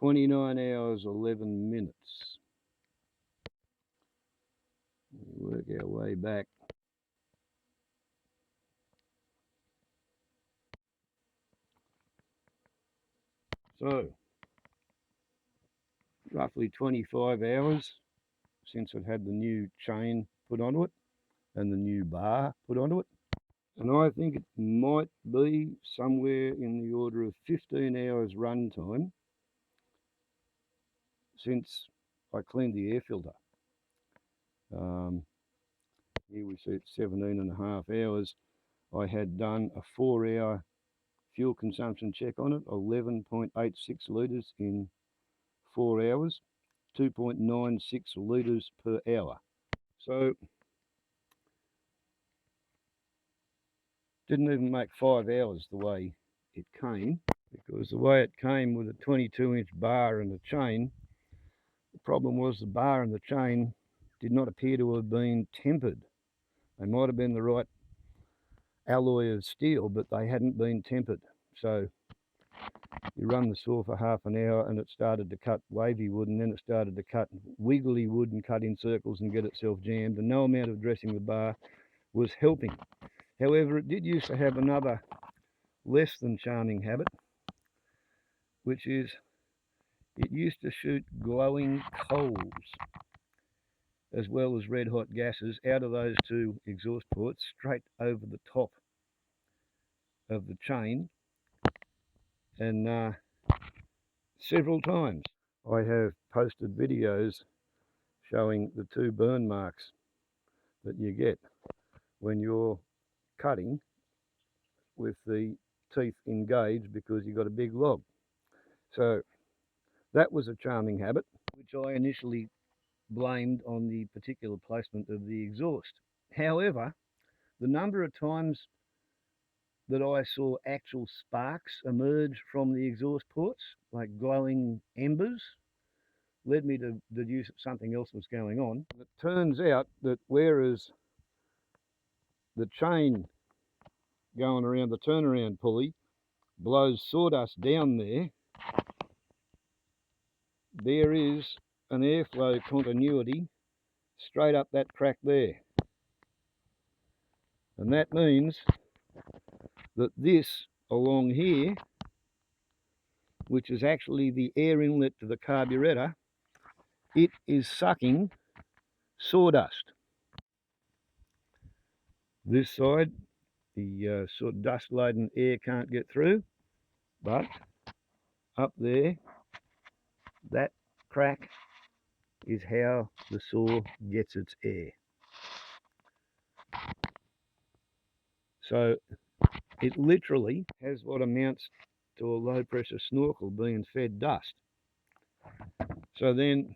29 hours 11 minutes. We work our way back. So, roughly 25 hours since I've had the new chain put onto it and the new bar put onto it. And I think it might be somewhere in the order of 15 hours run time since I cleaned the air filter. Here we see it's 17.5 hours. I had done a 4-hour fuel consumption check on it, 11.86 litres in 4 hours, 2.96 litres per hour. So, didn't even make 5 hours the way it came, because the way it came with a 22-inch bar and a chain, the problem was the bar and the chain did not appear to have been tempered. They might have been the right alloy of steel, but they hadn't been tempered. So you run the saw for half an hour and it started to cut wavy wood, and then it started to cut wiggly wood and cut in circles and get itself jammed, and no amount of dressing the bar was helping. However, it did used to have another less than charming habit, which is it used to shoot glowing coals as well as red hot gases out of those two exhaust ports straight over the top of the chain, and several times I have posted videos showing the two burn marks that you get when you're cutting with the teeth engaged because you've got a big log. So that was a charming habit, which I initially blamed on the particular placement of the exhaust. However, the number of times that I saw actual sparks emerge from the exhaust ports, like glowing embers, led me to deduce that something else was going on. It turns out that whereas the chain going around the turnaround pulley blows sawdust down there, there is an airflow continuity straight up that crack there. And that means that this along here, which is actually the air inlet to the carburetor, it is sucking sawdust. This side, the sort of dust-laden air can't get through, but up there, that crack is how the saw gets its air. So it literally has what amounts to a low pressure snorkel being fed dust. So then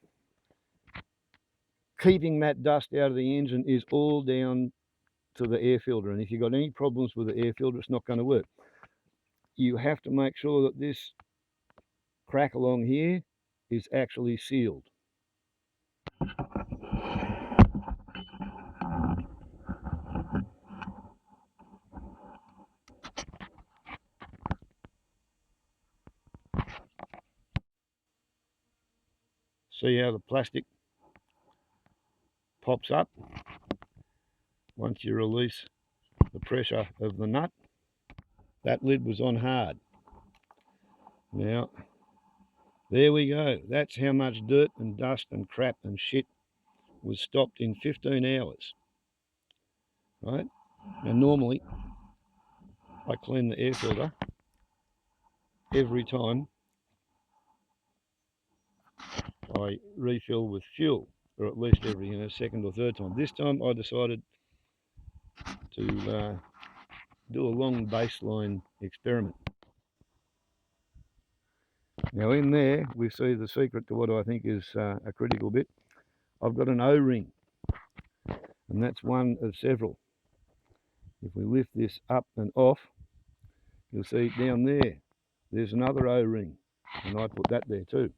keeping that dust out of the engine is all down to the air filter, and if you've got any problems with the air filter, it's not going to work. You have to make sure that this crack along here is actually sealed. See how the plastic pops up once you release the pressure of the nut? That lid was on hard. Now, there we go. That's how much dirt and dust and crap and shit was stopped in 15 hours. Right? Now, normally, I clean the air filter every time I refill with fuel, or at least every second or third time. This time I decided to do a long baseline experiment. Now in there we see the secret to what I think is a critical bit. I've got an O-ring, and that's one of several. If we lift this up and off, you'll see down there, there's another O-ring, and I put that there too.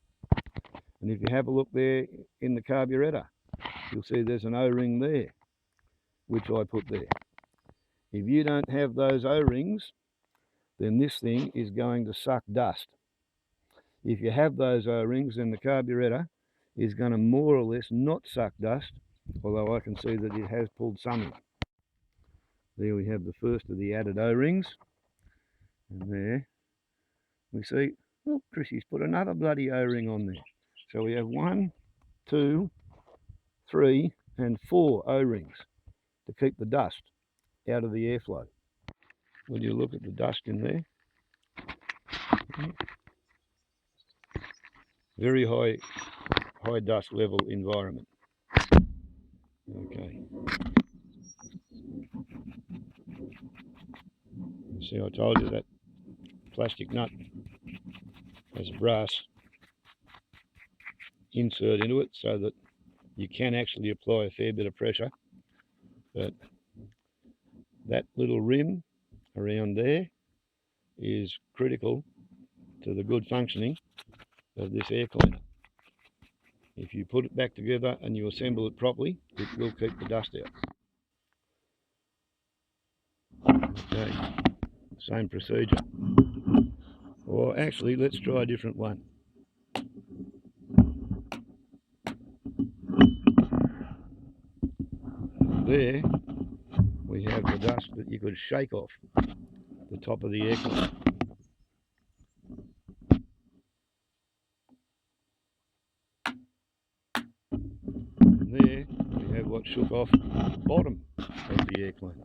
And if you have a look there in the carburetor, you'll see there's an O-ring there, which I put there. If you don't have those O-rings, then this thing is going to suck dust. If you have those O-rings, then the carburettor is going to more or less not suck dust, although I can see that it has pulled some in. There we have the first of the added O-rings, and there we see, oh, Chrissy's put another bloody O-ring on there. So we have 1, 2, 3 and 4 O-rings to keep the dust out of the airflow. Will you look at the dust in there? Very high dust level environment. Okay. See, I told you that plastic nut has a brass insert into it so that you can actually apply a fair bit of pressure, but that little rim around there is critical to the good functioning of this air cleaner. If you put it back together and you assemble it properly, it will keep the dust out. Okay, same procedure. Or actually, let's try a different one. There we have the dust that you could shake off the top of the air cleaner. And there we have what shook off the bottom of the air cleaner.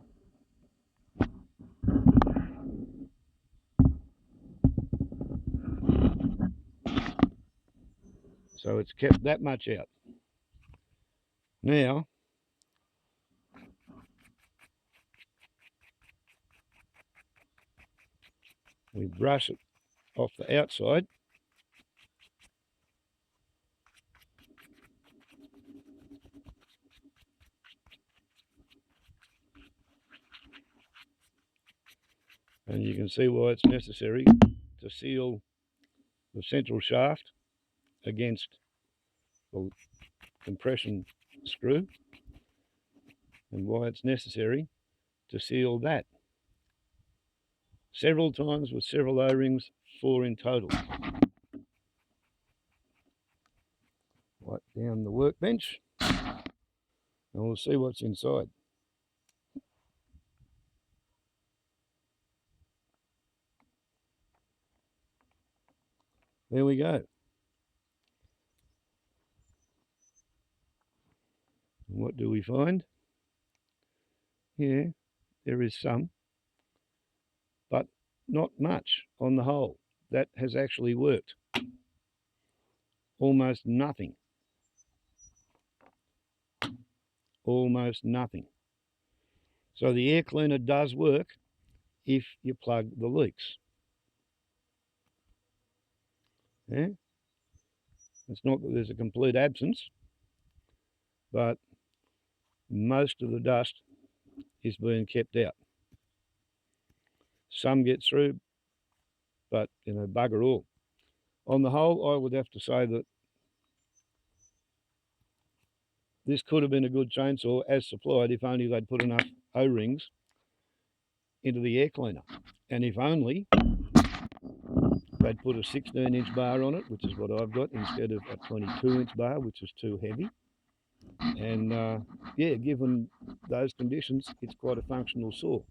So it's kept that much out. Now, we brush it off the outside. And you can see why it's necessary to seal the central shaft against the compression screw, and why it's necessary to seal that several times with several O-rings, 4 in total. Right down the workbench, and we'll see what's inside. There we go. And what do we find? Yeah, there is some, but not much on the whole. That has actually worked. Almost nothing. Almost nothing. So the air cleaner does work if you plug the leaks. Yeah? It's not that there's a complete absence, but most of the dust is being kept out. Some get through, but bugger all. On the whole, I would have to say that this could have been a good chainsaw as supplied if only they'd put enough O-rings into the air cleaner. And if only they'd put a 16-inch bar on it, which is what I've got, instead of a 22-inch bar, which is too heavy. And yeah, given those conditions, it's quite a functional saw.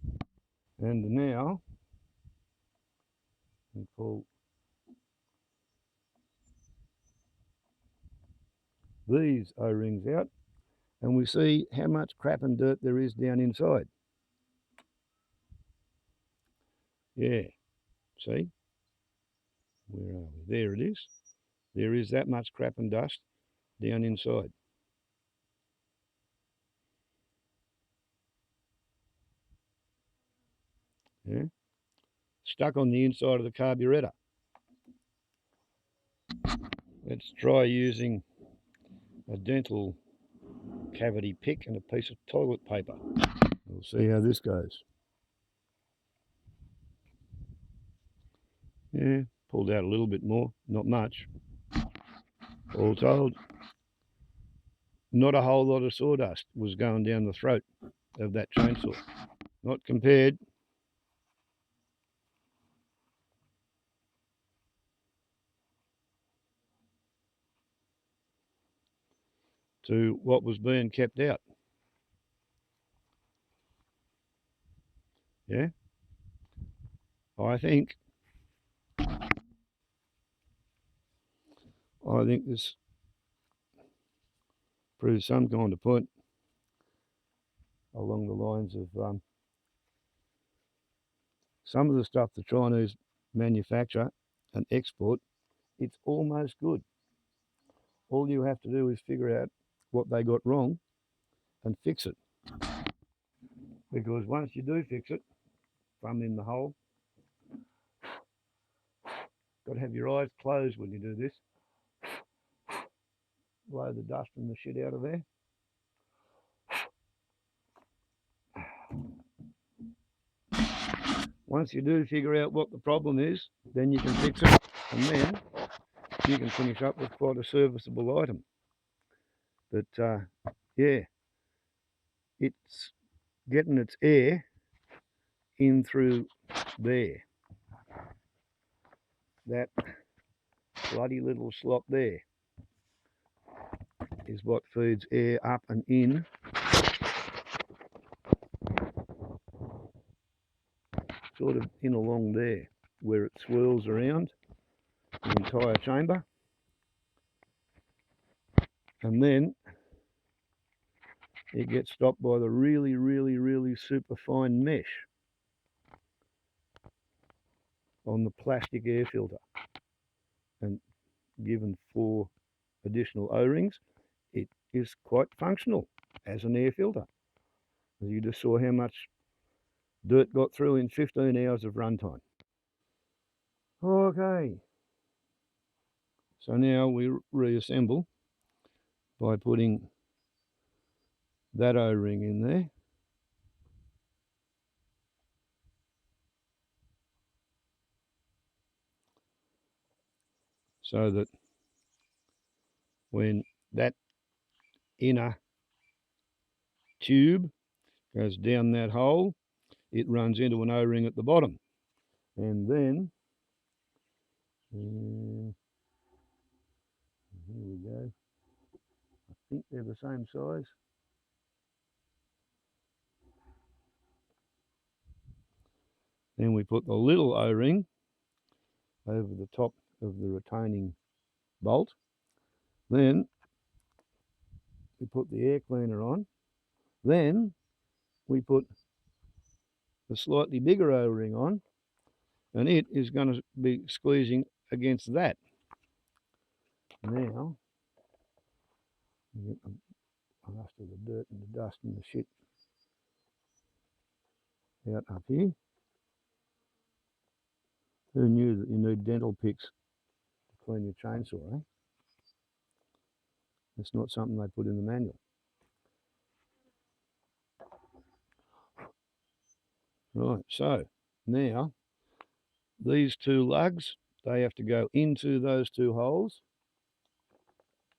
And now we pull these O-rings out, and we see how much crap and dirt there is down inside. Yeah, see? Where are we? There it is. There is that much crap and dust down inside. Yeah, stuck on the inside of the carburettor. Let's try using a dental cavity pick and a piece of toilet paper. We'll see how this goes. Yeah, pulled out a little bit more, not much. All told, not a whole lot of sawdust was going down the throat of that chainsaw. Not compared to what was being kept out. Yeah, I think this proves some kind of point along the lines of some of the stuff the Chinese manufacture and export. It's almost good. All you have to do is figure out what they got wrong and fix it. Because once you do fix it, thumb in the hole, got to have your eyes closed when you do this. Blow the dust and the shit out of there. Once you do figure out what the problem is, then you can fix it, and then you can finish up with quite a serviceable item. But yeah, it's getting its air in through there. That bloody little slot there is what feeds air up and in sort of in along there where it swirls around the entire chamber, and then it gets stopped by the really super fine mesh on the plastic air filter, and given 4 additional O-rings, it is quite functional as an air filter. You just saw how much dirt got through in 15 hours of runtime. Okay, so now we reassemble by putting that O-ring in there. So that when that inner tube goes down that hole, it runs into an O-ring at the bottom. And then, here we go. I think they're the same size. Then we put the little O-ring over the top of the retaining bolt. Then we put the air cleaner on. Then we put the slightly bigger O-ring on, and it is going to be squeezing against that. Now, get the last of the dirt and the dust and the shit out up here. Who knew that you need dental picks to clean your chainsaw, eh? It's not something they put in the manual. Right, so now these 2 lugs, they have to go into those 2 holes,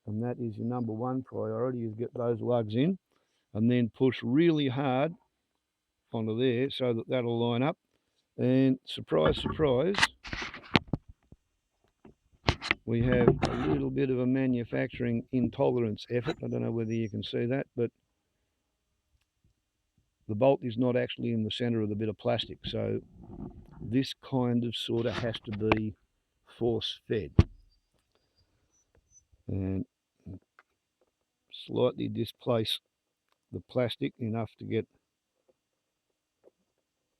and that is your number 1 priority, is get those lugs in and then push really hard onto there so that that'll line up. And surprise, surprise, we have a little bit of a manufacturing intolerance effort. I don't know whether you can see that, but the bolt is not actually in the center of the bit of plastic, so this kind of sort of has to be force fed. And slightly displace the plastic enough to get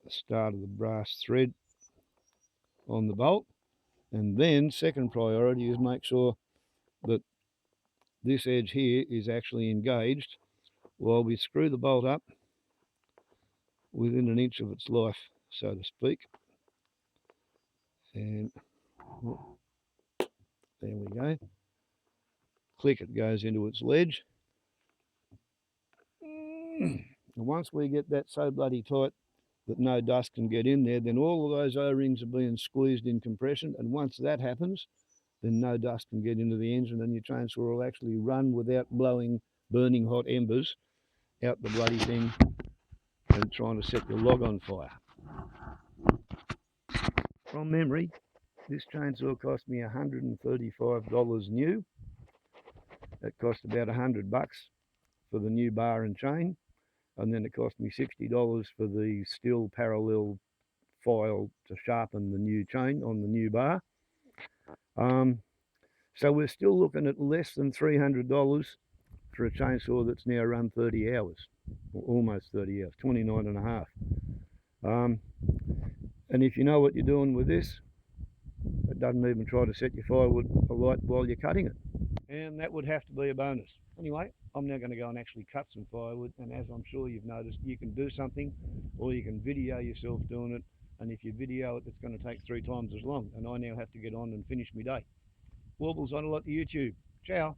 the start of the brass thread on the bolt. And then second priority is make sure that this edge here is actually engaged while we screw the bolt up within an inch of its life, so to speak. And there we go. Click, it goes into its ledge. And once we get that so bloody tight that no dust can get in there, then all of those O-rings are being squeezed in compression, and once that happens, then no dust can get into the engine, and your chainsaw will actually run without blowing burning hot embers out the bloody thing and trying to set your log on fire. From memory, this chainsaw cost me $135 new, It cost about $100 for the new bar and chain, and then it cost me $60 for the steel parallel file to sharpen the new chain on the new bar. So we're still looking at less than $300 for a chainsaw that's now run 30 hours, or almost 30 hours, 29 and a half. And if you know what you're doing with this, it doesn't even try to set your firewood alight while you're cutting it. And that would have to be a bonus. Anyway, I'm now going to go and actually cut some firewood, and as I'm sure you've noticed, you can do something, or you can video yourself doing it, and if you video it, it's going to take 3 times as long, and I now have to get on and finish my day. Warbles on a lot to YouTube. Ciao.